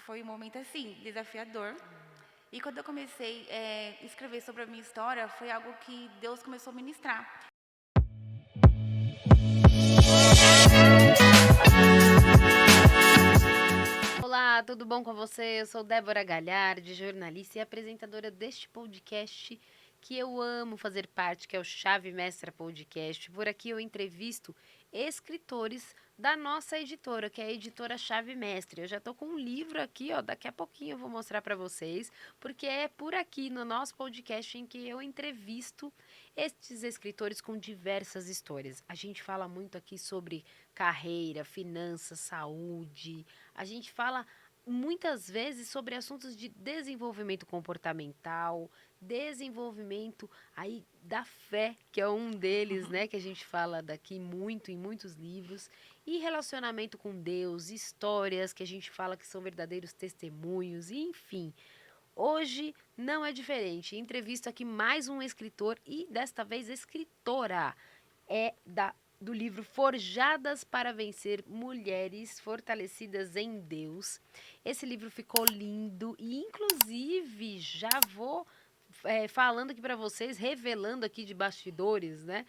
foi um momento assim, desafiador. E quando eu comecei a escrever sobre a minha história, foi algo que Deus começou a ministrar. Olá, tudo bom com você? Eu sou Débora Galhardi, jornalista e apresentadora deste podcast que eu amo fazer parte, que é o Chave Mestra Podcast. Por aqui eu entrevisto escritores da nossa editora, que é a editora Chave Mestre. Eu já tô com um livro aqui, ó, daqui a pouquinho eu vou mostrar para vocês, porque é por aqui no nosso podcast em que eu entrevisto estes escritores com diversas histórias. A gente fala muito aqui sobre carreira, finanças, saúde. A gente fala muitas vezes sobre assuntos de desenvolvimento comportamental, desenvolvimento aí da fé, que é um deles, né, que a gente fala daqui muito em muitos livros, e relacionamento com Deus, histórias que a gente fala que são verdadeiros testemunhos, e enfim. Hoje não é diferente. Entrevisto aqui mais um escritor e desta vez escritora. É do livro Forjadas para Vencer, Mulheres Fortalecidas em Deus. Esse livro ficou lindo e, inclusive, já vou falando aqui para vocês, revelando aqui de bastidores, né?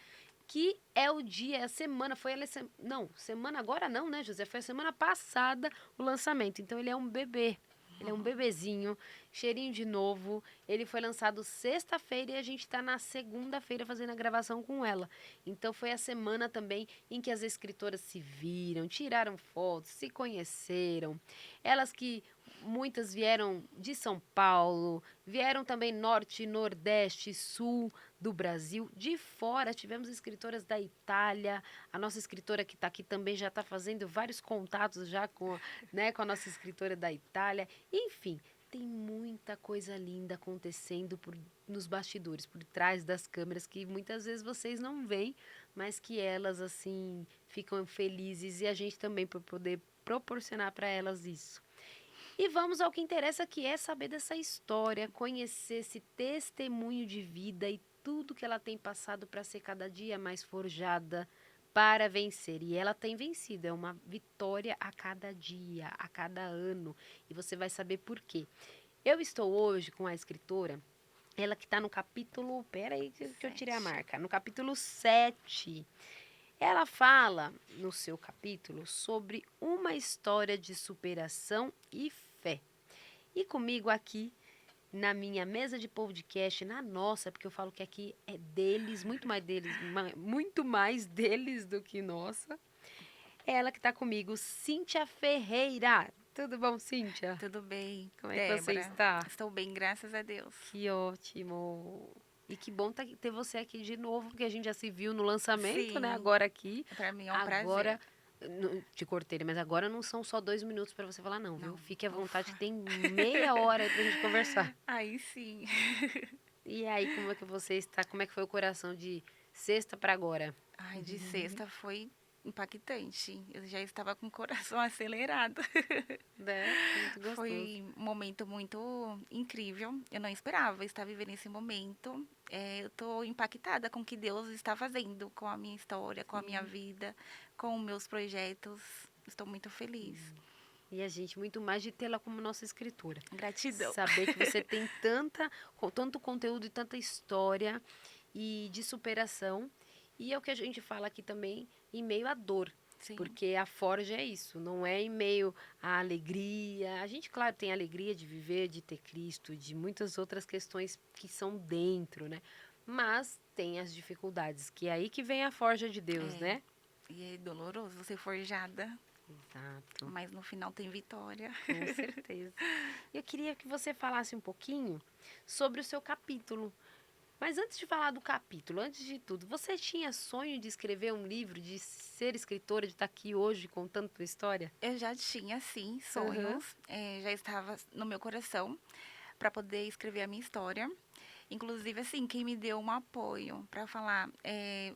Que é o dia, a semana, não, semana agora não, né, José? Foi a semana passada o lançamento. Então ele é um bebê. Ele é um bebezinho, cheirinho de novo. Ele foi lançado sexta-feira e a gente está na segunda-feira fazendo a gravação com ela. Então foi a semana também em que as escritoras se viram, tiraram fotos, se conheceram. Elas que muitas vieram de São Paulo, vieram também norte, nordeste, sul do Brasil. De fora tivemos escritoras da Itália. A nossa escritora que está aqui também já está fazendo vários contatos já com a nossa escritora da Itália. Enfim, tem muita coisa linda acontecendo nos bastidores, por trás das câmeras, que muitas vezes vocês não veem, mas que elas, assim, ficam felizes e a gente também por poder proporcionar para elas isso. E vamos ao que interessa, que é saber dessa história, conhecer esse testemunho de vida e tudo que ela tem passado para ser cada dia mais forjada para vencer. E ela tem vencido, é uma vitória a cada dia, a cada ano. E você vai saber por quê. Eu estou hoje com a escritora, ela que está no capítulo. Pera aí que eu tirei a 7. marca. No capítulo 7. Ela fala no seu capítulo sobre uma história de superação e fé. E comigo aqui, na minha mesa de podcast, na nossa, porque eu falo que aqui é deles, muito mais deles do que nossa. É ela que está comigo, Cíntia Ferreira. Tudo bom, Cíntia? Tudo bem, Como é que você Débora? está? Estou bem, graças a Deus. Que ótimo. E que bom ter você aqui de novo, porque a gente já se viu no lançamento, né? Sim, Agora aqui. para mim é um prazer. Agora, te cortei, mas agora não são só 2 minutos para você falar, não, viu? Não, Fique à vontade, ufa. tem meia hora aí pra gente conversar. Aí sim. E aí, como é que você está? Como é que foi o coração de sexta para agora? Ai, de sexta foi impactante. Eu já estava com o coração acelerado. Né? Muito gostoso. Foi um momento muito incrível. Eu não esperava estar vivendo esse momento. Eu estou impactada com o que Deus está fazendo com a minha história, com a minha Sim. vida, com os meus projetos. Estou muito feliz. E a gente, muito mais de tê-la como nossa escritora. Gratidão. Saber que você tem tanto conteúdo e tanta história e de superação. E é o que a gente fala aqui também, em meio à dor. Sim, Porque a forja é isso, não é em meio à alegria. A gente, claro, tem a alegria de viver, de ter Cristo, de muitas outras questões que são dentro, né? Mas tem as dificuldades, que é aí que vem a forja de Deus, é. né? E é doloroso ser forjada, Exato, mas no final tem vitória. com certeza. Eu queria que você falasse um pouquinho sobre o seu capítulo. Mas antes de falar do capítulo, antes de tudo, você tinha sonho de escrever um livro, de ser escritora, de estar aqui hoje contando tua história? Eu já tinha, sim, Aham. sonhos. Já estava no meu coração para poder escrever a minha história. Inclusive, assim, quem me deu um apoio para falar,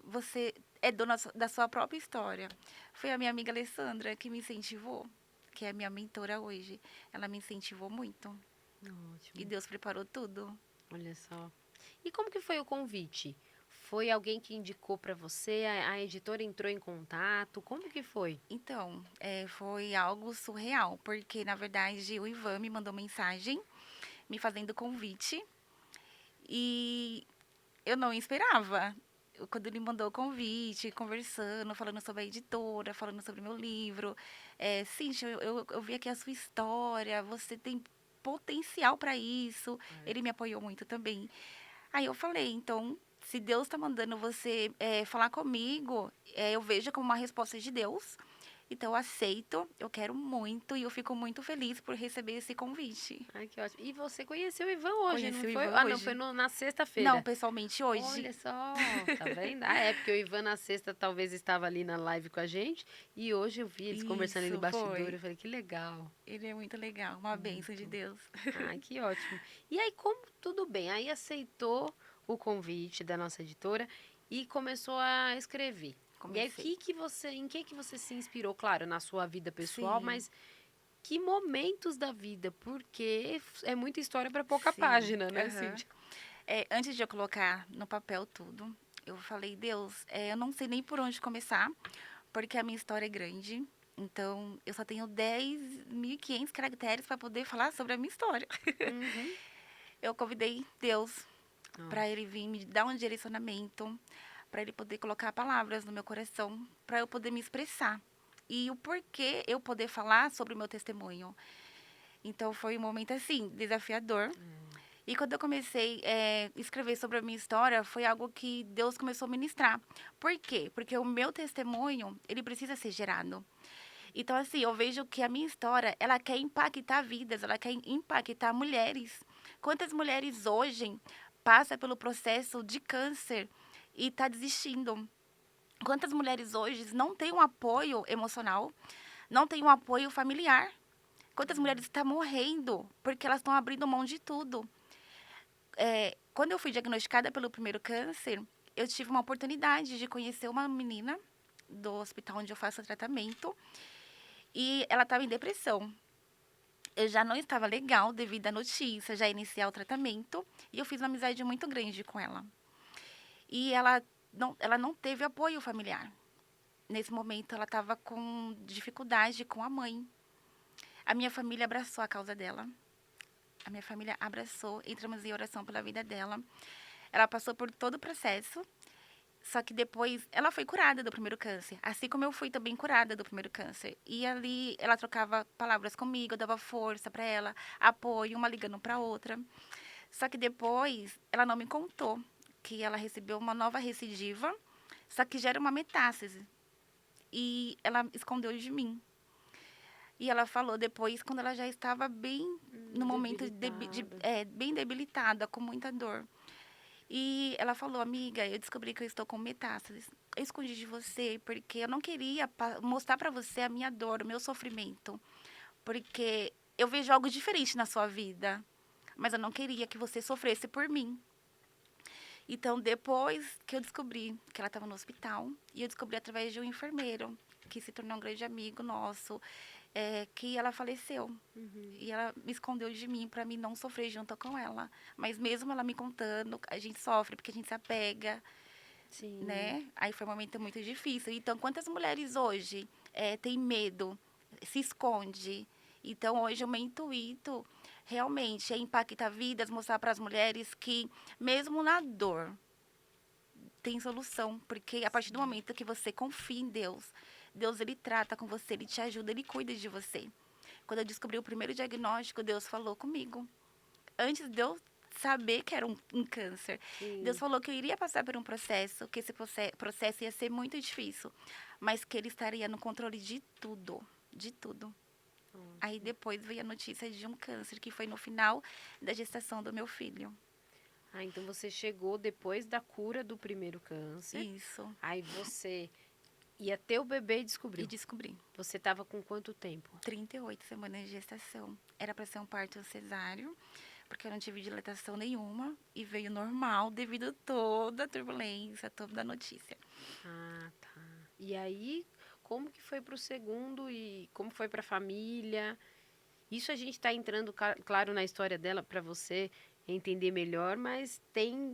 você é dona da sua própria história, foi a minha amiga Alessandra que me incentivou, que é a minha mentora hoje. Ela me incentivou muito. E Ótimo, Deus preparou tudo. olha só. E como que foi o convite? Foi alguém que indicou para você? A editora entrou em contato? Como que foi? Então, foi algo surreal, porque na verdade o Ivan me mandou mensagem me fazendo convite e eu não esperava. Quando ele mandou o convite, conversando, falando sobre a editora, falando sobre meu livro, Cíntia, eu vi aqui a sua história, você tem potencial para isso. Ele me apoiou muito também. Aí eu falei, então, se Deus está mandando você falar comigo, eu vejo como uma resposta de Deus. Então, eu aceito, eu quero muito e eu fico muito feliz por receber esse convite. Ai, que ótimo. E você conheceu o Ivan hoje, não Conheci o foi? Ivan Ah, não, foi hoje. na Não, sexta-feira. pessoalmente hoje. Olha só, tá vendo? Ah, é porque o Ivan na sexta talvez estava ali na live com a gente e hoje eu vi eles conversando ali no Isso, bastidor. foi. Eu falei, que legal. Ele é muito legal, uma bênção de Muito. Deus. Ai, que ótimo. E aí, como tudo bem? Aí aceitou o convite da nossa editora e começou a escrever. E aí, Comecei. em que você se inspirou? Claro, na sua vida pessoal, Sim, mas que momentos da vida? Porque é muita história para pouca sim. página, né, Aham. Cíntia? Antes de eu colocar no papel tudo, eu falei, Deus, eu não sei nem por onde começar, porque a minha história é grande. Então, eu só tenho 10.500 caracteres para poder falar sobre a minha história. Uhum. Eu convidei Deus para Nossa. ele vir me dar um direcionamento, para ele poder colocar palavras no meu coração, para eu poder me expressar. E o porquê eu poder falar sobre o meu testemunho. Então foi um momento assim, desafiador. E quando eu comecei a escrever sobre a minha história, foi algo que Deus começou a ministrar. Por quê? Porque o meu testemunho, ele precisa ser gerado. Então, assim, eu vejo que a minha história, ela quer impactar vidas, ela quer impactar mulheres. Quantas mulheres hoje passam pelo processo de câncer e tá desistindo? Quantas mulheres hoje não têm um apoio emocional, não têm um apoio familiar? Quantas mulheres estão morrendo porque elas estão abrindo mão de tudo? Quando eu fui diagnosticada pelo primeiro câncer, eu tive uma oportunidade de conhecer uma menina do hospital onde eu faço o tratamento e ela estava em depressão. Eu já não estava legal devido à notícia, já iniciar o tratamento, e eu fiz uma amizade muito grande com ela. E ela não teve apoio familiar. Nesse momento, ela estava com dificuldade com a mãe. A minha família abraçou a causa dela. A minha família abraçou, entramos em oração pela vida dela. Ela passou por todo o processo, só que depois ela foi curada do primeiro câncer, assim como eu fui também curada do primeiro câncer. E ali ela trocava palavras comigo, eu dava força para ela, apoio, uma ligando para outra. Só que depois ela não me contou que ela recebeu uma nova recidiva, só que já era uma metástase. E ela escondeu de mim. E ela falou depois, quando ela já estava bem no momento Debilitada. bem debilitada, com muita dor. E ela falou, amiga, eu descobri que eu estou com metástases. Eu escondi de você porque eu não queria mostrar para você a minha dor, o meu sofrimento. Porque eu vejo algo diferente na sua vida. Mas eu não queria que você sofresse por mim. Então, depois que eu descobri que ela estava no hospital, e eu descobri através de um enfermeiro, que se tornou um grande amigo nosso, que ela faleceu. Uhum. E ela me escondeu de mim para mim não sofrer junto com ela. Mas mesmo ela me contando, a gente sofre porque a gente se apega, Sim. né? Aí foi um momento muito difícil. Então, quantas mulheres hoje têm medo, se esconde? Então, hoje o meu intuito realmente é impactar vidas, mostrar para as mulheres que mesmo na dor tem solução, porque a partir do Sim. momento que você confia em Deus, Deus ele trata com você, ele te ajuda, ele cuida de você. Quando eu descobri o primeiro diagnóstico, Deus falou comigo. Antes de eu saber que era um câncer, Deus Sim. falou que eu iria passar por um processo, que esse processo ia ser muito difícil, mas que ele estaria no controle de tudo, de tudo. Aí Nossa. depois veio a notícia de um câncer, que foi no final da gestação do meu filho. Ah, então você chegou depois da cura do primeiro câncer. Isso. Aí você ia ter o bebê e E descobriu. descobri. Você estava com quanto tempo? 38 semanas de gestação. Era para ser um parto cesáreo, porque eu não tive dilatação nenhuma e veio normal devido a toda a turbulência, toda a notícia. Ah, tá. E aí, como que foi pro segundo e como foi pra família? Isso a gente tá entrando, claro, na história dela para você entender melhor, mas tem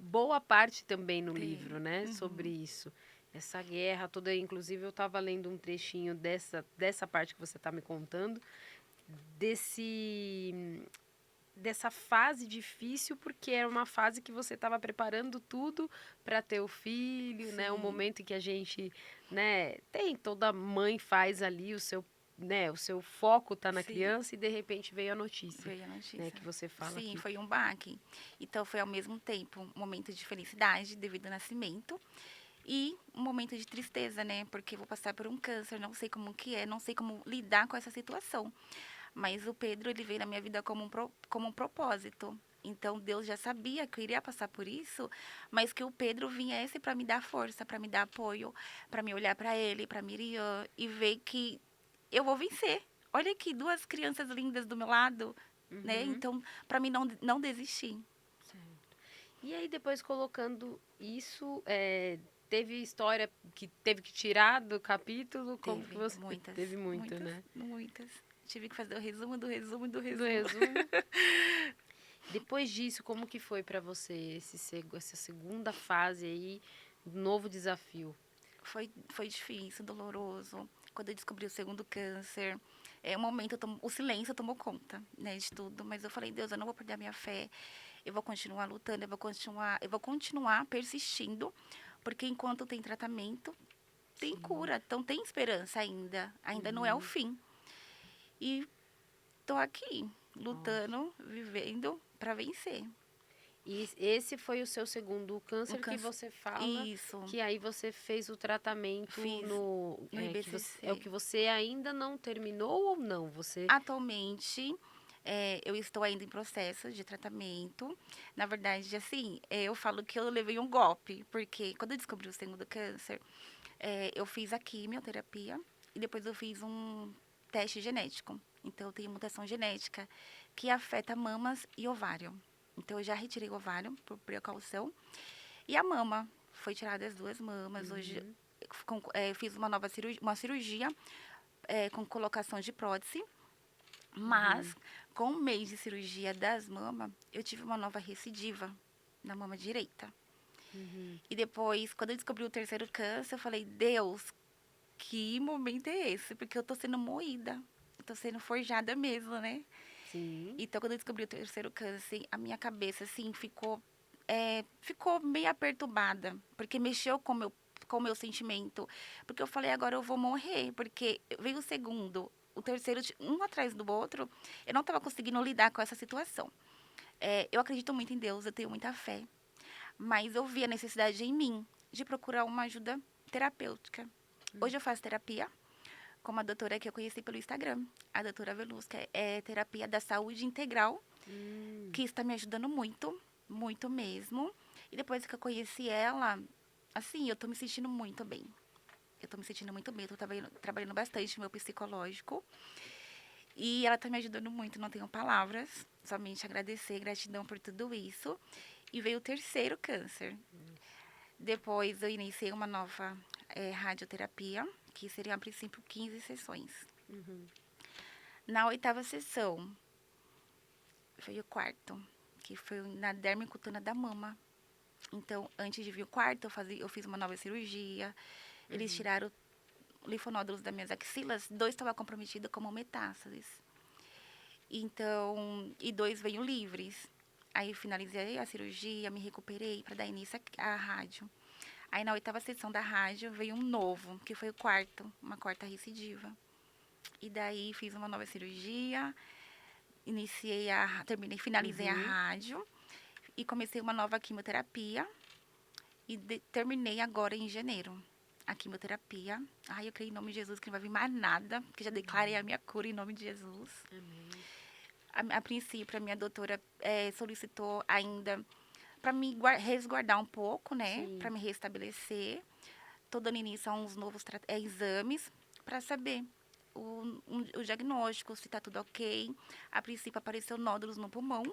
boa parte também no livro, Tem. né, sobre Uhum. isso. Essa guerra toda, inclusive eu estava lendo um trechinho dessa parte que você está me contando, desse dessa fase difícil, porque era uma fase que você estava preparando tudo para ter o filho, né? Um Sim, momento em que a gente, né, tem, toda mãe faz ali o seu, né, o seu foco tá na sim. criança e de repente veio a notícia, Veio a né, notícia. que você fala Sim, aqui. foi um baque. Então foi ao mesmo tempo um momento de felicidade devido ao nascimento e um momento de tristeza, né? Porque vou passar por um câncer, não sei como que é, não sei como lidar com essa situação. Mas o Pedro, ele veio na minha vida como um propósito. Então Deus já sabia que eu iria passar por isso, mas que o Pedro viesse para me dar força, para me dar apoio, para me olhar para ele, para Miriam e ver que eu vou vencer. Olha aqui, duas crianças lindas do meu lado, né? Uhum, Então, para mim não desistir. certo. E aí depois colocando isso, teve história que teve que tirar do capítulo, como que Teve você muitas, teve muito, muitas, né? muitas. Tive que fazer o resumo do resumo do Do resumo. resumo. Depois disso, como que foi pra você essa segunda fase aí, novo desafio? Foi difícil, doloroso. Quando eu descobri o segundo câncer, um momento o silêncio tomou conta, né, de tudo. Mas eu falei, Deus, eu não vou perder a minha fé. Eu vou continuar lutando, eu vou continuar persistindo, porque enquanto tem tratamento, tem Sim. cura, então tem esperança ainda. Ainda não é o Uhum. fim. E tô aqui, Nossa. lutando, vivendo para vencer. E esse foi o seu segundo O câncer que câncer. você fala Isso, que aí você fez o tratamento fiz no no que você é o IBCC. que você ainda não terminou ou não? Você Atualmente, eu estou ainda em processo de tratamento. Na verdade, assim, eu falo que eu levei um golpe, porque quando eu descobri o segundo câncer, eu fiz a quimioterapia e depois eu fiz um teste genético. Então, eu tenho mutação genética que afeta mamas e ovário. Então, eu já retirei o ovário por precaução. E a mama, foi tirada as duas mamas. Hoje, Uhum. fiz uma nova cirurgia, com colocação de prótese. Uhum. Mas, com um mês de cirurgia das mamas, eu tive uma nova recidiva na mama direita. Uhum. E depois, quando eu descobri o terceiro câncer, eu falei, Deus, que momento é esse? Porque eu tô sendo moída. Eu tô sendo forjada mesmo, né? Sim. Então, quando eu descobri o terceiro câncer, a minha cabeça, assim, ficou meio perturbada. Porque mexeu com o meu sentimento. Porque eu falei, agora eu vou morrer. Porque veio o segundo, o terceiro, um atrás do outro. Eu não estava conseguindo lidar com essa situação. Eu acredito muito em Deus, eu tenho muita fé. Mas eu vi a necessidade em mim de procurar uma ajuda terapêutica. Hoje eu faço terapia com uma doutora que eu conheci pelo Instagram, a doutora Velusca. É terapia da saúde integral, Hum. que está me ajudando muito, muito mesmo. E depois que eu conheci ela, assim, eu tô me sentindo muito bem. Eu tô me sentindo muito bem, eu tô trabalhando bastante no meu psicológico. E ela tá me ajudando muito, não tenho palavras, somente agradecer, gratidão por tudo isso. E veio o terceiro câncer. Depois eu iniciei uma nova radioterapia, que seriam a princípio 15 sessões. Uhum. Na oitava sessão, foi o quarto, que foi na dermicutuna da mama. Então, antes de vir o quarto, eu fiz uma nova cirurgia. Eles Uhum. tiraram linfonódulos das minhas axilas, dois estavam comprometidos como metástases. Então, e dois veio livres. Aí finalizei a cirurgia, me recuperei para dar início à rádio. Aí na oitava sessão da rádio veio um novo, que foi o quarto, uma quarta recidiva. E daí fiz uma nova cirurgia, finalizei a Uhum. rádio e comecei uma nova quimioterapia e terminei agora em janeiro. A quimioterapia. Ai, eu creio em nome de Jesus que não vai vir mais nada, porque já declarei a minha cura em nome de Jesus. Amém. A princípio, a minha doutora solicitou ainda para me resguardar um pouco, né? Para Sim. me restabelecer. Tô dando início a uns novos exames para saber o diagnóstico, se tá tudo ok. A princípio apareceu nódulos no pulmão.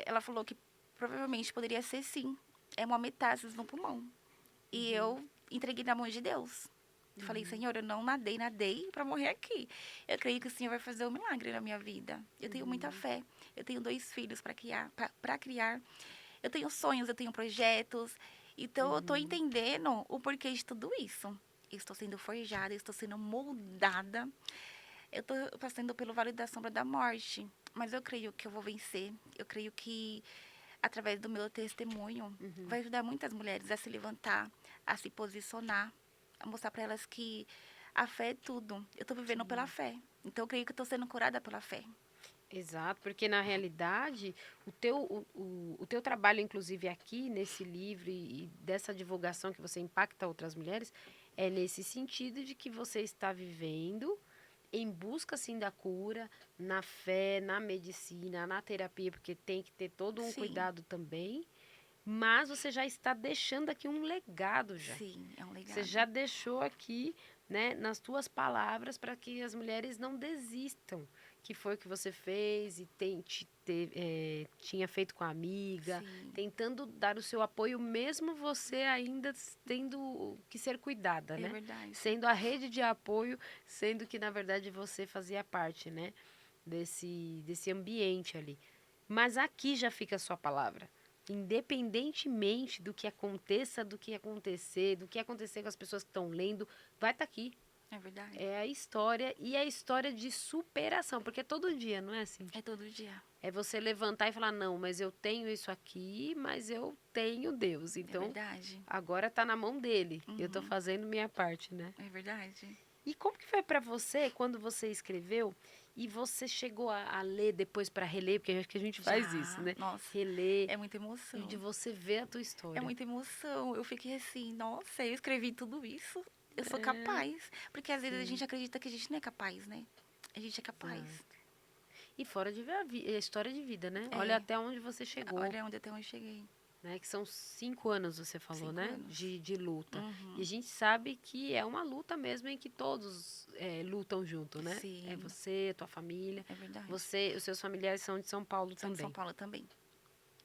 Ela falou que provavelmente poderia ser sim. É uma metástase no pulmão. E Uhum. eu entreguei na mão de Deus. Eu falei, Senhor, eu não nadei para morrer aqui. Eu creio que o Senhor vai fazer um milagre na minha vida. Eu tenho muita fé. Eu tenho 2 filhos para criar. Eu tenho sonhos, eu tenho projetos. Então, eu estou entendendo o porquê de tudo isso. Eu estou sendo forjada, eu estou sendo moldada. Eu estou passando pelo vale da sombra da morte. Mas eu creio que eu vou vencer. Eu creio que, através do meu testemunho, vai ajudar muitas mulheres a se levantar, a se posicionar, a mostrar para elas que a fé é tudo. Eu estou vivendo pela fé. Então, eu creio que eu estou sendo curada pela fé. Exato, porque na realidade o teu trabalho, inclusive aqui nesse livro e dessa divulgação que você impacta outras mulheres, é nesse sentido de que você está vivendo em busca sim da cura, na fé, na medicina, na terapia, porque tem que ter todo um Sim, cuidado também, mas você já está deixando aqui um legado já. sim, é um Você legado. já deixou aqui, né, nas tuas palavras para que as mulheres não desistam, que foi o que você fez e tinha feito com a amiga, Sim, tentando dar o seu apoio, mesmo você ainda tendo que ser cuidada, é né? verdade. Sendo a rede de apoio, sendo que na verdade você fazia parte, né, desse ambiente ali. Mas aqui já fica a sua palavra. Independentemente do que aconteça, do que acontecer, do que acontecer com as pessoas que estão lendo, vai estar aqui. É verdade. É a história e a história de superação, porque é todo dia, não é assim? É todo dia. É você levantar e falar: não, mas eu tenho isso aqui, mas eu tenho Deus. É Então, verdade. agora está na mão dele. Eu estou Uhum. fazendo minha parte, né? É verdade. E como que foi para você quando você escreveu e você chegou a ler depois para reler, porque eu acho que a gente faz isso, Já, né? nossa, Reler é muita e de emoção. você ver a tua É história. muita emoção. Eu fiquei assim, nossa, eu escrevi tudo isso. Eu sou É, capaz. Porque às vezes a sim, gente acredita que a gente não é capaz, né? A gente é capaz. exato. E fora de ver a história de vida, né? Olha É, até onde você chegou, olha onde até onde eu cheguei. né? Que são 5 anos, você falou, 5 né? anos. De luta. E a Uhum. gente sabe que é uma luta mesmo em que todos lutam junto, né? É Sim, você, a tua família. é verdade. Você, os seus familiares são de São Paulo Sou de São também. Paulo também.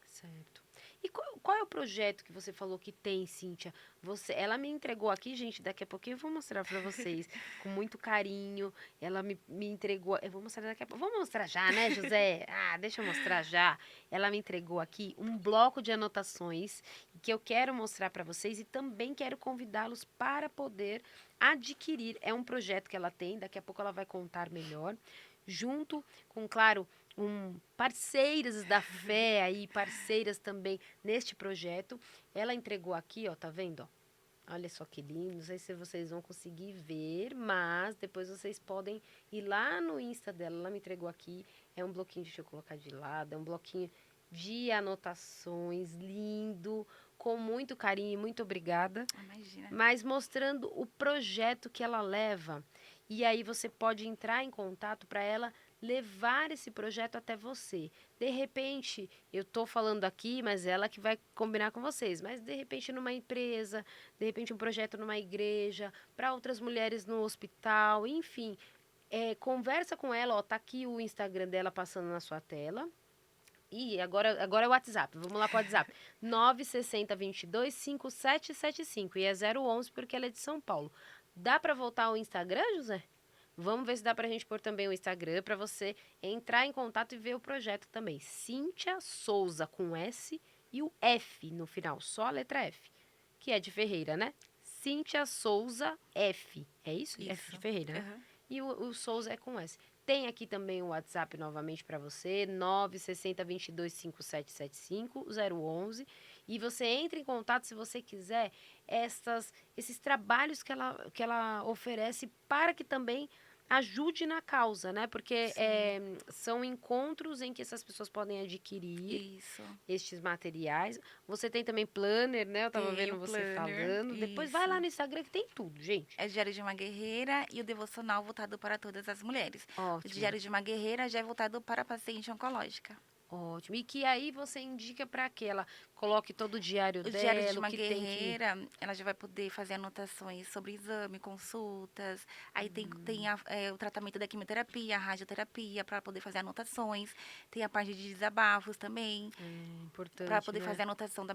Certo. E qual é o projeto que você falou que tem, Cíntia? Ela me entregou aqui, gente, daqui a pouquinho eu vou mostrar para vocês, com muito carinho. Ela me entregou, eu vou mostrar daqui a pouco. Vamos mostrar já, né, José? Ah, deixa eu mostrar já. Ela me entregou aqui um bloco de anotações que eu quero mostrar para vocês e também quero convidá-los para poder adquirir. É um projeto que ela tem, daqui a pouco ela vai contar melhor. Junto com, claro, parceiras da fé aí, parceiras também neste projeto. Ela entregou aqui, ó, tá vendo? Ó? Olha só que lindo, não sei se vocês vão conseguir ver, mas depois vocês podem ir lá no Insta dela, ela me entregou aqui, é um bloquinho, deixa eu colocar de lado, é um bloquinho de anotações, lindo, com muito carinho, muito obrigada, Imagina. mas mostrando o projeto que ela leva. E aí você pode entrar em contato para ela levar esse projeto até você. De repente, eu estou falando aqui, mas ela que vai combinar com vocês. Mas de repente numa empresa, de repente um projeto numa igreja, para outras mulheres no hospital, enfim. Conversa com ela, ó, tá aqui o Instagram dela passando na sua tela. E agora é o WhatsApp. Vamos lá para o WhatsApp. 960225775. E é 011 porque ela é de São Paulo. Dá para voltar ao Instagram, José? Vamos ver se dá para a gente pôr também o Instagram para você entrar em contato e ver o projeto também. Cíntia Souza com S e o F no final, só a letra F, que é de Ferreira, né? Cíntia Souza F. É isso? F de Isso. Ferreira, né? Aham. E o Souza é com S. Tem aqui também o WhatsApp novamente para você, 960225775, 011. E você entra em contato se você quiser esses trabalhos que ela oferece para que também ajude na causa, né? Porque Sim. são encontros em que essas pessoas podem adquirir Isso. estes materiais. Você tem também planner, né? Eu tava Tenho vendo você planner. falando. Depois vai Isso. lá no Instagram que tem tudo, gente. É Diário de uma Guerreira e o devocional voltado para todas as mulheres. O Ótimo. Diário de uma Guerreira já é voltado para a paciente oncológica. Ótimo. E que aí você indica para que ela coloque todo o diário O Diário de dela, o uma que tem que. Guerreira, ela já vai poder fazer anotações sobre exame, consultas. Aí tem o tratamento da quimioterapia, a radioterapia, para poder fazer anotações. Tem a parte de desabafos também, É para importante, poder né? fazer anotação da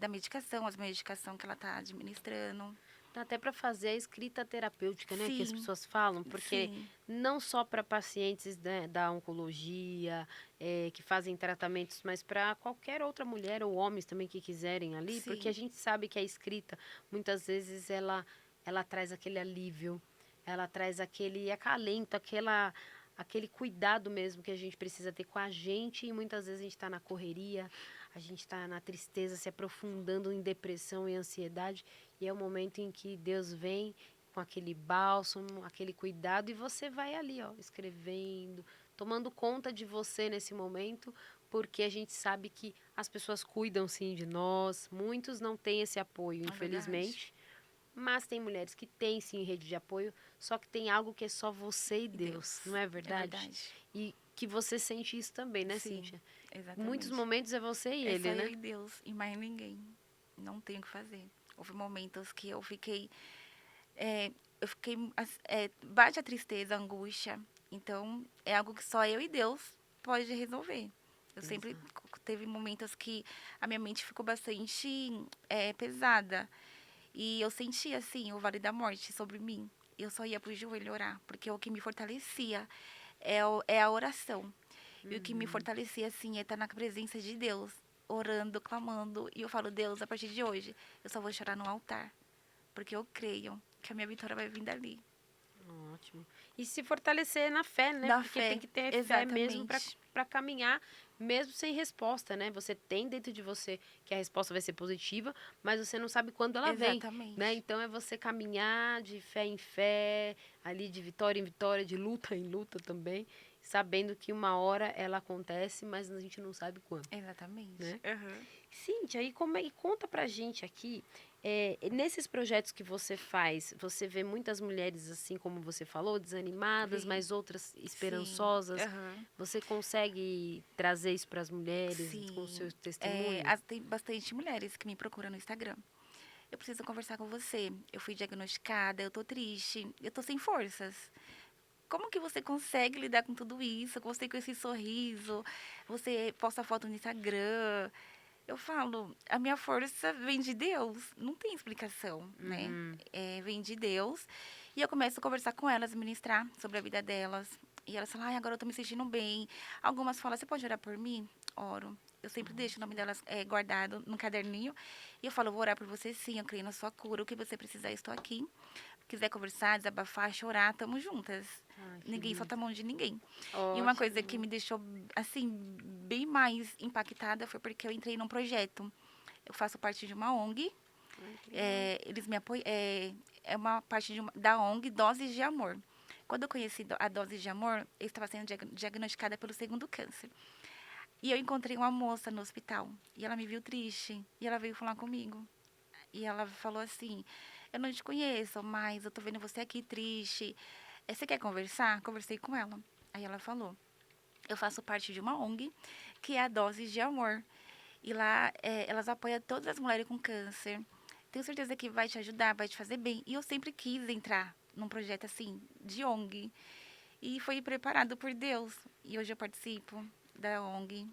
medicação, as medicações que ela está administrando. Dá até para fazer a escrita terapêutica, né, que as Sim, pessoas falam, porque sim, não só para pacientes, né, da oncologia, que fazem tratamentos, mas para qualquer outra mulher ou homens também que quiserem ali, porque a sim. gente sabe que a escrita, muitas vezes, ela traz aquele alívio, ela traz aquele acalento, aquele cuidado mesmo que a gente precisa ter com a gente, e muitas vezes a gente está na correria, a gente está na tristeza, se aprofundando em depressão e ansiedade, e é o momento em que Deus vem com aquele bálsamo, aquele cuidado, e você vai ali, ó, escrevendo, tomando conta de você nesse momento, porque a gente sabe que as pessoas cuidam sim de nós, muitos não têm esse apoio, É verdade. infelizmente, mas tem mulheres que têm sim rede de apoio, só que tem algo que é só você e E Deus, Deus. não é É verdade? verdade. E que você sente isso também, né, Sim, Cíntia? Muitos exatamente. momentos é você e É só ele, eu né? e Deus e mais ninguém. Não tenho o que fazer. Houve momentos que é, eu fiquei, bate a tristeza, a angústia. Então, é algo que só eu e Deus pode resolver. Eu sempre Exato. teve momentos que a minha mente ficou bastante pesada. E eu sentia, assim, o vale da morte sobre mim. Eu só ia pro joelho orar, porque o que me fortalecia é a oração. E o que me Uhum. fortalecia, assim, é estar na presença de Deus, orando, clamando. E eu falo, Deus, a partir de hoje, eu só vou chorar no altar. Porque eu creio que a minha vitória vai vir dali. Ótimo. E se fortalecer na fé, né? Na Porque tem fé, que ter fé mesmo exatamente. para caminhar, mesmo sem resposta, né? Você tem dentro de você que a resposta vai ser positiva, mas você não sabe quando ela vem, né? Exatamente. Então é você caminhar de fé em fé, ali de vitória em vitória, de luta em luta também, sabendo que uma hora ela acontece, mas a gente não sabe quando, Exatamente. né? Aham. Cíntia, e conta pra gente aqui, nesses projetos que você faz, você vê muitas mulheres, assim como você falou, desanimadas, Vi. mas outras Sim. esperançosas. Aham. Você consegue trazer isso para as mulheres com o seu Sim. testemunho? Tem bastante mulheres que me procuram no Instagram. Eu preciso conversar com você. Eu fui diagnosticada, eu tô triste, eu tô sem forças. Como que você consegue lidar com tudo isso? Você com esse sorriso, você posta foto no Instagram. Eu falo, a minha força vem de Deus. Não tem explicação, né? Uhum. Vem de Deus. E eu começo a conversar com elas, ministrar sobre a vida delas. E elas falam, ai, agora eu tô me sentindo bem. Algumas falam, você pode orar por mim? Oro. Eu sempre deixo o nome Ótimo. delas guardado num caderninho. E eu falo, vou orar por você sim, eu creio na sua cura. O que você precisar, eu estou aqui. Quiser conversar, desabafar, chorar, tamo juntas. Ai, que Ninguém solta a lindo. mão de ninguém. E uma coisa que Ótimo. me deixou, assim, bem mais impactada foi porque eu entrei num projeto. Eu faço parte de uma ONG. Ai, que legal. Eles me apoiam. É uma parte da ONG Doses de Amor. Quando eu conheci a Doses de Amor, eu estava sendo diagnosticada pelo segundo câncer. E eu encontrei uma moça no hospital. E ela me viu triste. E ela veio falar comigo. E ela falou assim: eu não te conheço, mas eu tô vendo você aqui triste. Você quer conversar? Conversei com ela. Aí ela falou: eu faço parte de uma ONG que é a Doses de Amor. E lá elas apoiam todas as mulheres com câncer. Tenho certeza que vai te ajudar, vai te fazer bem. E eu sempre quis entrar num projeto assim, de ONG. E foi preparado por Deus. E hoje eu participo da ONG.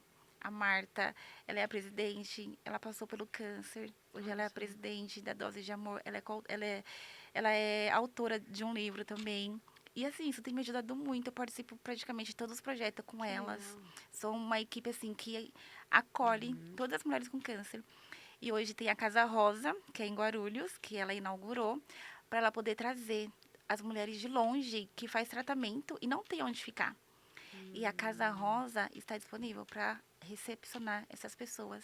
A Marta, ela é a presidente, ela passou pelo câncer. Hoje ela Olha é a só. presidente da Dose de Amor. Ela é autora de um livro também. E assim, isso tem me ajudado muito. Eu participo praticamente de todos os projetos com Que elas. legal. Sou uma equipe assim que acolhe Uhum. todas as mulheres com câncer. E hoje tem a Casa Rosa, que é em Guarulhos, que ela inaugurou, para ela poder trazer as mulheres de longe que faz tratamento e não tem onde ficar. E a Casa Hum. Rosa está disponível para recepcionar essas pessoas.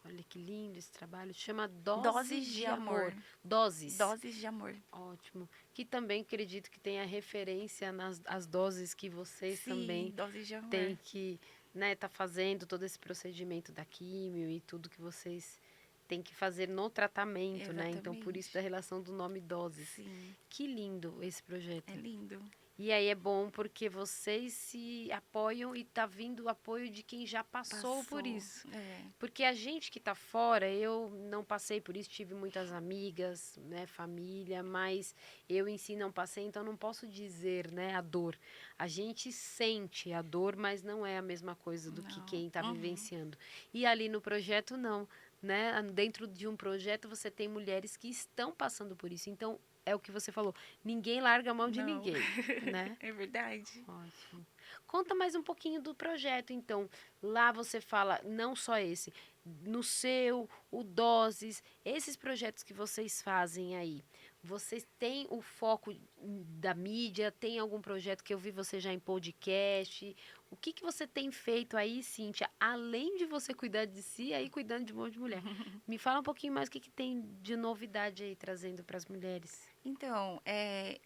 Olha que lindo esse trabalho. Chama Dose Doses de de amor. Amor. Doses. Doses de amor. Ótimo. Que também acredito que tenha referência nas as doses que vocês Sim, também doses de amor. têm que, né, tá fazendo todo esse procedimento da químio e tudo que vocês têm que fazer no tratamento, né? Então, por isso da Exatamente. relação do nome doses. Sim, Que lindo esse é projeto. lindo. E aí é bom porque vocês se apoiam e tá vindo o apoio de quem já passou por Passou. isso. É. Porque a gente que tá fora, eu não passei por isso, tive muitas amigas, né, família, mas eu em si não passei, então não posso dizer, né, a dor. A gente sente a dor, mas não é a mesma coisa do que Não. quem está Uhum. vivenciando. E ali no projeto não. né? Dentro de um projeto você tem mulheres que estão passando por isso. Então, é o que você falou, ninguém larga a mão de Não, ninguém, né? é verdade. Ótimo. Conta mais um pouquinho do projeto, então. Lá você fala, não só esse, no seu, o Doses, esses projetos que vocês fazem aí, vocês têm o foco da mídia? Tem algum projeto que eu vi você já em podcast? O que que você tem feito aí, Cíntia, além de você cuidar de si, aí cuidando de um monte de mulher? Me fala um pouquinho mais o que que tem de novidade aí trazendo para as mulheres. Então,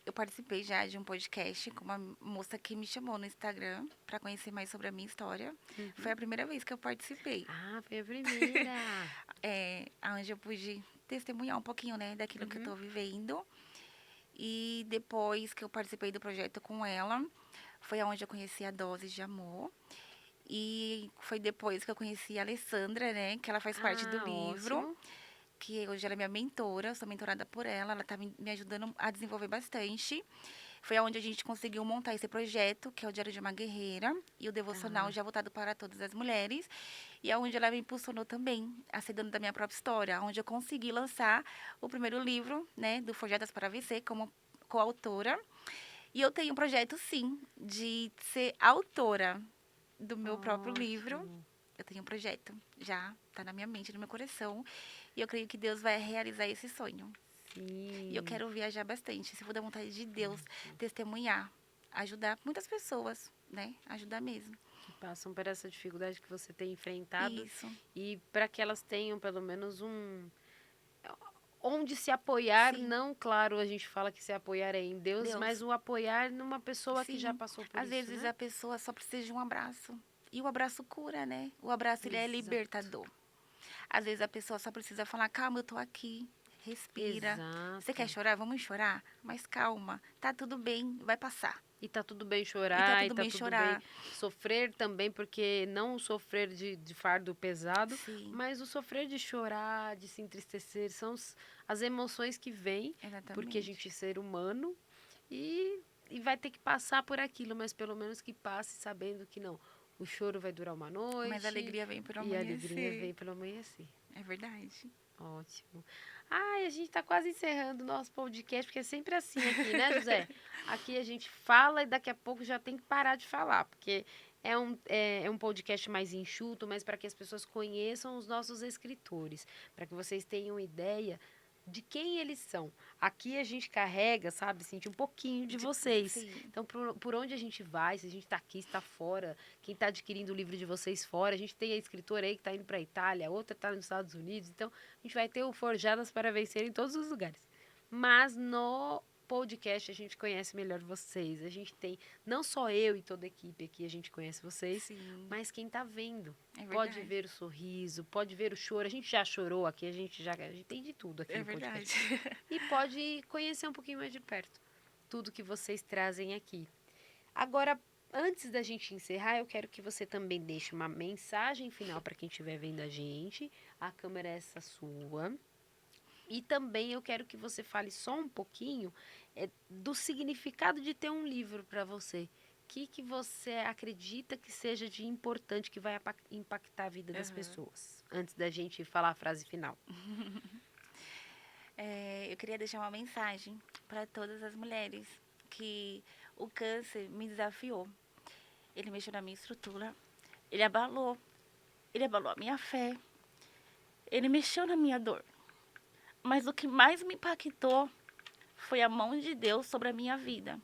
eu participei já de um podcast com uma moça que me chamou no Instagram para conhecer mais sobre a minha história. Foi Uhum. a primeira vez que eu participei, Ah, foi a primeira. onde eu pude testemunhar um pouquinho, né, daquilo que eu Uhum. estou vivendo. E depois que eu participei do projeto com ela, foi aonde eu conheci a Doses de Amor. E foi depois que eu conheci a Alessandra, né, que ela faz parte do Ah, livro, ótimo. que hoje ela é minha mentora, eu sou mentorada por ela tá me ajudando a desenvolver bastante. Foi onde a gente conseguiu montar esse projeto, que é o Diário de uma Guerreira, e o devocional Tá. já voltado para todas as mulheres, e é onde ela me impulsionou também a ser dona da minha própria história, onde eu consegui lançar o primeiro livro, né, do Forjadas para Vencer, como coautora. E eu tenho um projeto, sim, de ser autora do meu próprio livro. Ótimo. Eu tenho um projeto, já está na minha mente, no meu coração, e eu creio que Deus vai realizar esse sonho. E eu Sim. quero viajar bastante, se for da vontade de Deus, Ótimo. testemunhar, ajudar muitas pessoas, né? Ajudar mesmo. Que passam por essa dificuldade que você tem enfrentado Isso, e para que elas tenham pelo menos onde se apoiar, sim, não, claro, a gente fala que se apoiar é em Deus, mas Deus, o apoiar numa pessoa que já sim. passou por Às isso, vezes né? a pessoa só precisa de um abraço. E o abraço cura, né? O abraço, ele é Exato. libertador. Às vezes a pessoa só precisa falar, calma, eu tô aqui. Respira. Você quer Exato. chorar? Vamos chorar? Mas calma, tá tudo bem, vai passar. E tá tudo bem E tá chorar, e tudo tá bem tudo bem chorar. sofrer também, porque não o sofrer de fardo pesado, Sim, mas o sofrer de chorar, de se entristecer, são as emoções que vêm, porque a exatamente. gente é ser humano e vai ter que passar por aquilo, mas pelo menos que passe sabendo que não, o choro vai durar uma Mas a noite alegria vem pelo e a alegria amanhecer. vem pelo amanhecer. É verdade. Ótimo. Ai, a gente tá quase encerrando o nosso podcast, porque é sempre assim aqui, né, José? Aqui a gente fala e daqui a pouco já tem que parar de falar, porque é um podcast mais enxuto, mas para que as pessoas conheçam os nossos escritores, para que vocês tenham ideia de quem eles são. Aqui a gente carrega, sabe, sentir um pouquinho de vocês. Sim, Então, por onde a gente vai, se a gente está aqui, está fora, quem está adquirindo o livro de vocês fora, a gente tem a escritora aí que está indo para a Itália, outra está nos Estados Unidos, então a gente vai ter o Forjadas para Vencer em todos os lugares. Mas no podcast a gente conhece melhor vocês. A gente tem, não só eu e toda a equipe aqui, a gente conhece vocês, sim. mas quem está vendo. É Pode verdade. ver o sorriso, pode ver o choro. A gente já chorou aqui, a gente tem de tudo aqui É no verdade. podcast. E pode conhecer um pouquinho mais de perto tudo que vocês trazem aqui. Agora, antes da gente encerrar, eu quero que você também deixe uma mensagem final para quem estiver vendo a gente. A câmera é essa sua. E também eu quero que você fale só um pouquinho do significado de ter um livro para você. O que você acredita que seja de importante que vai impactar a vida das Aham. pessoas? Antes da gente falar a frase final. Eu queria deixar uma mensagem para todas as mulheres que o câncer me desafiou. Ele mexeu na minha estrutura, ele abalou a minha fé, ele mexeu na minha dor. Mas o que mais me impactou foi a mão de Deus sobre a minha vida.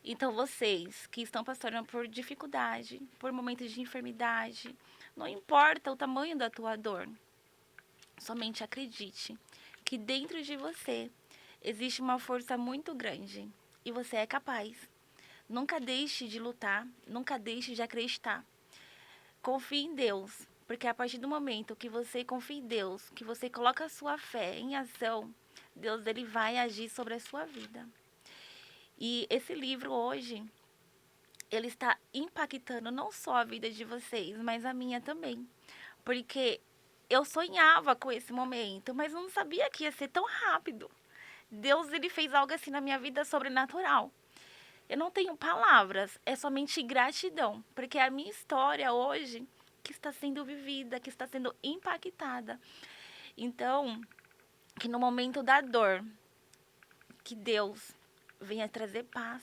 Então, vocês que estão passando por dificuldade, por momentos de enfermidade, não importa o tamanho da tua dor, somente acredite que dentro de você existe uma força muito grande e você é capaz. Nunca deixe de lutar, nunca deixe de acreditar. Confie em Deus, porque a partir do momento que você confia em Deus, que você coloca a sua fé em ação, Deus ele vai agir sobre a sua vida. E esse livro hoje, ele está impactando não só a vida de vocês, mas a minha também. Porque eu sonhava com esse momento, mas não sabia que ia ser tão rápido. Deus ele fez algo assim na minha vida sobrenatural. Eu não tenho palavras, é somente gratidão, porque a minha história hoje que está sendo vivida, que está sendo impactada. Então, que no momento da dor, que Deus venha trazer paz,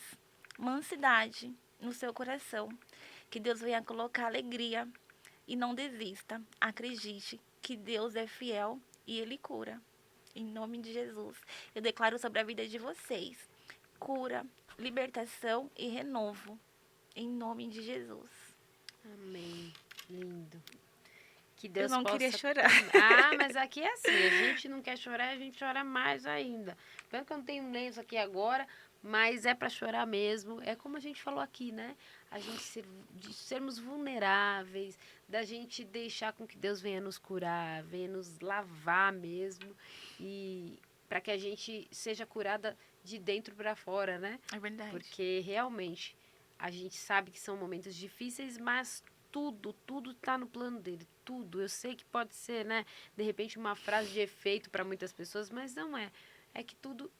mansidade no seu coração. Que Deus venha colocar alegria e não desista. Acredite que Deus é fiel e Ele cura. Em nome de Jesus, eu declaro sobre a vida de vocês cura, libertação e renovo. Em nome de Jesus. Amém. Lindo. Que Eu Deus não possa... queria chorar. Ah, mas aqui é assim, a gente não quer chorar, a gente chora mais ainda. Pena que eu não tenho um lenço aqui agora, mas é para chorar mesmo. É como a gente falou aqui, né? A gente de sermos vulneráveis, da gente deixar com que Deus venha nos curar, venha nos lavar mesmo, e para que a gente seja curada de dentro para fora, né? É verdade. Porque realmente a gente sabe que são momentos difíceis, mas tudo está no plano dele, tudo. Eu sei que pode ser, né, de repente uma frase de efeito para muitas pessoas, mas não é. É que tudo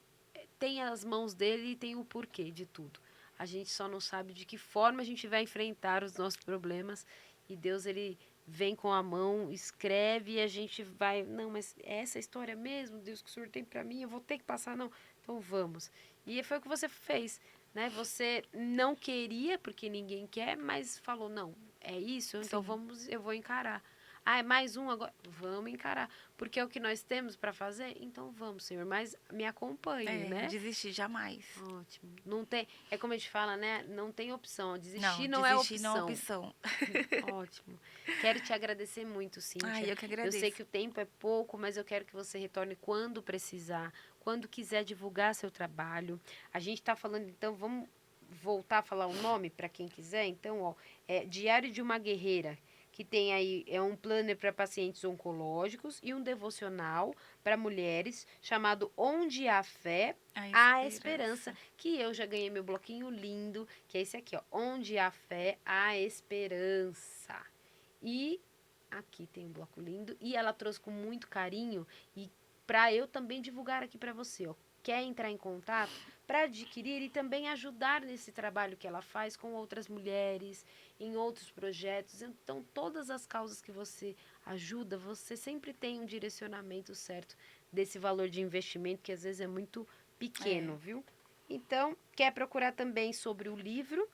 tem as mãos dele e tem o porquê de tudo. A gente só não sabe de que forma a gente vai enfrentar os nossos problemas, e Deus, ele vem com a mão, escreve, e a gente vai, não, mas é essa história mesmo, Deus, que o Senhor tem para mim, eu vou ter que passar, não. Então vamos. E foi o que você fez, né? Você não queria, porque ninguém quer, mas falou, não, é isso, então Sim. vamos, eu vou encarar. Ah, é mais um agora? Vamos encarar. Porque é o que nós temos para fazer? Então vamos, Senhor, mas me acompanhe, né? Desistir jamais. Ótimo. Não tem, é como a gente fala, né? Não tem opção. Desistir Não, não é desistir não é opção. opção. Ótimo. Quero te agradecer muito, Ai, Cíntia. eu que Eu sei agradeço. que o tempo é pouco, mas eu quero que você retorne quando precisar, quando quiser divulgar seu trabalho. A gente está falando, então, vamos voltar a falar o nome para quem quiser. Então, ó, é Diário de uma Guerreira, que tem aí é um planner para pacientes oncológicos e um devocional para mulheres chamado Onde há Fé, há esperança, que eu já ganhei meu bloquinho lindo, que é esse aqui, ó, Onde há Fé, há esperança. E aqui tem um bloco lindo, e ela trouxe com muito carinho, e para eu também divulgar aqui para você, ó. Quer entrar em contato para adquirir e também ajudar nesse trabalho que ela faz com outras mulheres, em outros projetos. Então, todas as causas que você ajuda, você sempre tem um direcionamento certo desse valor de investimento, que às vezes é muito pequeno, viu? Então, quer procurar também sobre o livro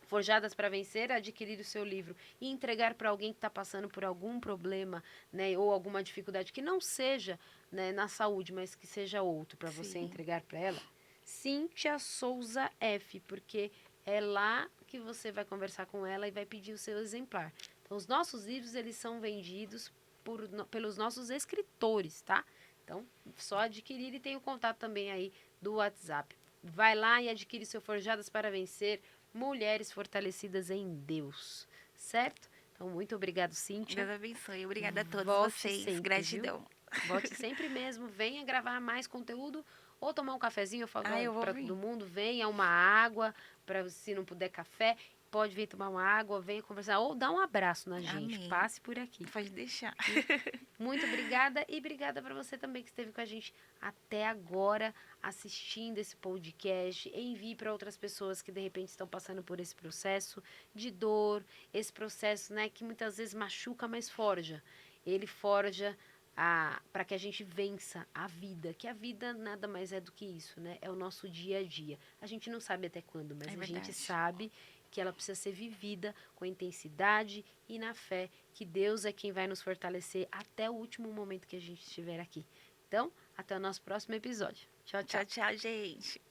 Forjadas para Vencer, adquirir o seu livro e entregar para alguém que está passando por algum problema, né, ou alguma dificuldade que não seja, né, na saúde, mas que seja outro, para você entregar para ela. Cíntia Souza F, porque é lá que você vai conversar com ela e vai pedir o seu exemplar. Então, os nossos livros, eles são vendidos pelos nossos escritores, tá? Então, só adquirir, e tem o contato também aí do WhatsApp. Vai lá e adquire seu Forjadas para Vencer, Mulheres Fortalecidas em Deus, certo? Então, muito obrigado, Cíntia. Deus abençoe. Obrigada a todos Volte vocês. sempre, Gratidão. Viu? Volte sempre mesmo. Venha gravar mais conteúdo ou tomar um cafezinho. Eu falo Eu vou para vir. todo mundo, venha uma água, para se não puder café, pode vir tomar uma água, venha conversar ou dar um abraço na gente. Amém. Passe por aqui. Pode deixar. Muito obrigada, e obrigada para você também que esteve com a gente até agora assistindo esse podcast. Envie para outras pessoas que de repente estão passando por esse processo de dor, esse processo, né, que muitas vezes machuca, mas forja. Ele forja para que a gente vença a vida, que a vida nada mais é do que isso, né? É o nosso dia a dia. A gente não sabe até quando, mas a gente sabe que ela precisa ser vivida com intensidade e na fé que Deus é quem vai nos fortalecer até o último momento que a gente estiver aqui. Então, até o nosso próximo episódio. Tchau, tchau. Tchau, tchau, gente.